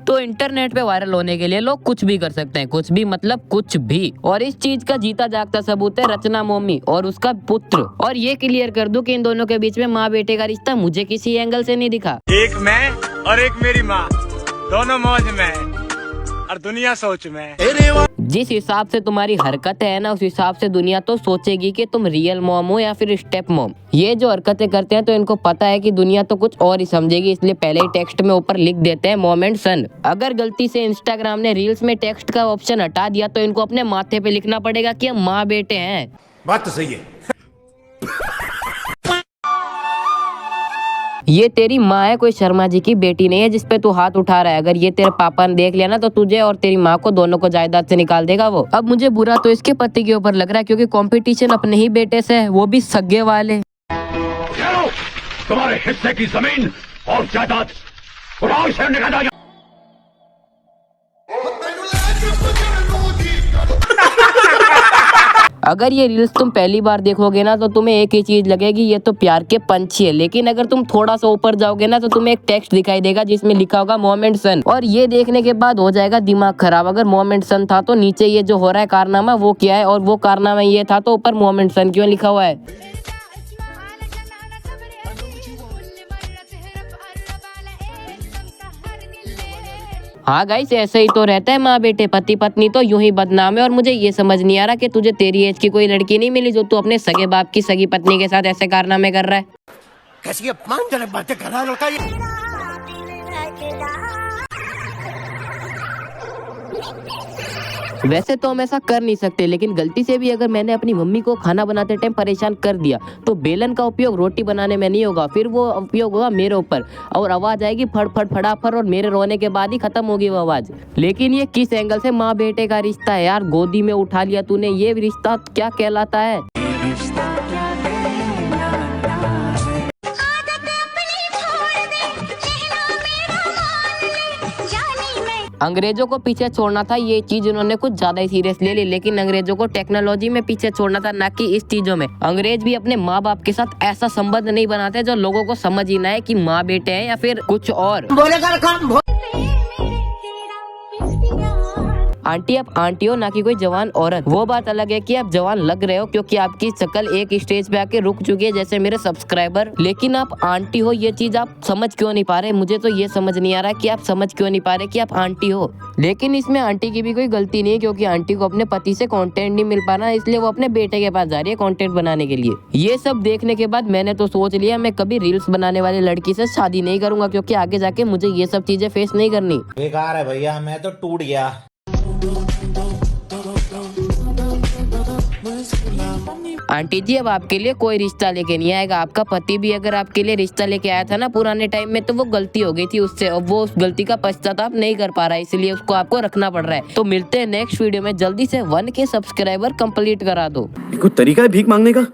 तो इंटरनेट पे वायरल होने के लिए लोग कुछ भी कर सकते हैं, कुछ भी मतलब कुछ भी। और इस चीज का जीता जागता सबूत है रचना मॉमी और उसका पुत्र। और ये क्लियर कर दूं कि इन दोनों के बीच में माँ बेटे का रिश्ता मुझे किसी एंगल से नहीं दिखा। एक मैं और एक मेरी माँ, दोनों मौज में और दुनिया सोच में। जिस हिसाब से तुम्हारी हरकतें है ना, उस हिसाब से दुनिया तो सोचेगी कि तुम रियल मॉम हो या फिर स्टेप मॉम। ये जो हरकतें करते हैं तो इनको पता है कि दुनिया तो कुछ और ही समझेगी, इसलिए पहले ही टेक्स्ट में ऊपर लिख देते हैं मॉम एंड सन। अगर गलती से इंस्टाग्राम ने रील्स में टेक्स्ट का ऑप्शन हटा दिया तो इनको अपने माथे पे लिखना पड़ेगा कि हम माँ बेटे हैं। बात तो सही है। ये तेरी माँ है, कोई शर्मा जी की बेटी नहीं है जिसपे तू हाथ उठा रहा है। अगर ये तेरे पापा ने देख लिया ना तो तुझे और तेरी माँ को दोनों को जायदाद से निकाल देगा वो। अब मुझे बुरा तो इसके पति के ऊपर लग रहा है क्योंकि कंपटीशन अपने ही बेटे से है, वो भी सगे वाले। तुम्हारे हिस्से की जमीन और जायदाद उड़ाओ से निकाल दो। अगर ये रील्स तुम पहली बार देखोगे ना तो तुम्हें एक ही चीज लगेगी, ये तो प्यार के पंछी है। लेकिन अगर तुम थोड़ा सा ऊपर जाओगे ना तो तुम्हें एक टेक्स्ट दिखाई देगा जिसमें लिखा होगा मॉम एंड सन। और ये देखने के बाद हो जाएगा दिमाग खराब। अगर मॉम एंड सन था तो नीचे ये जो हो रहा है कारनामा वो क्या है, और वो कारनामा ये था तो ऊपर मॉम एंड सन क्यों लिखा हुआ है। हाँ गाइस, ऐसे ही तो रहता है माँ बेटे, पति पत्नी तो यूं ही बदनाम है। और मुझे ये समझ नहीं आ रहा कि तुझे तेरी एज की कोई लड़की नहीं मिली जो तू अपने सगे बाप की सगी पत्नी के साथ ऐसे कारनामे कर रहा है। कैसी अपमानजनक बातें कर रहा है लड़का ये। वैसे तो हम ऐसा कर नहीं सकते, लेकिन गलती से भी अगर मैंने अपनी मम्मी को खाना बनाते टाइम परेशान कर दिया तो बेलन का उपयोग रोटी बनाने में नहीं होगा, फिर वो उपयोग होगा मेरे ऊपर और आवाज आएगी फड़ फड़ फड़ाफड़ और मेरे रोने के बाद ही खत्म होगी वो आवाज। लेकिन ये किस एंगल से माँ बेटे का रिश्ता है यार? गोदी में उठा लिया तूने, ये रिश्ता क्या कहलाता है? अंग्रेजों को पीछे छोड़ना था, ये चीज उन्होंने कुछ ज्यादा ही सीरियस ले ली। लेकिन अंग्रेजों को टेक्नोलॉजी में पीछे छोड़ना था, ना कि इस चीजों में। अंग्रेज भी अपने माँ बाप के साथ ऐसा संबंध नहीं बनाते जो लोगों को समझ ही ना है कि माँ बेटे हैं या फिर कुछ और। आंटी आप आंटी हो, ना कि कोई जवान औरत। वो बात अलग है कि आप जवान लग रहे हो क्योंकि आपकी शक्ल एक स्टेज पे आके रुक चुकी है जैसे मेरे सब्सक्राइबर। लेकिन आप आंटी हो, ये चीज आप समझ क्यों नहीं पा रहे? मुझे तो ये समझ नहीं आ रहा कि आप समझ क्यों नहीं पा रहे कि आप आंटी हो। लेकिन इसमें आंटी की भी कोई गलती नहीं है क्योंकि आंटी को अपने पति से कंटेंट नहीं मिल पा रहा, इसलिए वो अपने बेटे के पास जा रही है कंटेंट बनाने के लिए। ये सब देखने के बाद मैंने तो सोच लिया मैं कभी रील्स बनाने वाली लड़की से शादी नहीं करूंगा, क्योंकि आगे जाके मुझे ये सब चीजें फेस नहीं करनी। बेकार है भैया, मैं तो टूट गया। आंटी जी अब आपके लिए कोई रिश्ता लेके नहीं आएगा। आपका पति भी अगर आपके लिए रिश्ता लेके आया था ना पुराने टाइम में तो वो गलती हो गई थी उससे, और वो उस गलती का पश्चाताप नहीं कर पा रहा है, इसलिए उसको आपको रखना पड़ रहा है। तो मिलते हैं नेक्स्ट वीडियो में, जल्दी से 1K सब्सक्राइबर कंप्लीट करा दो। कोई तरीका है भीख मांगने का?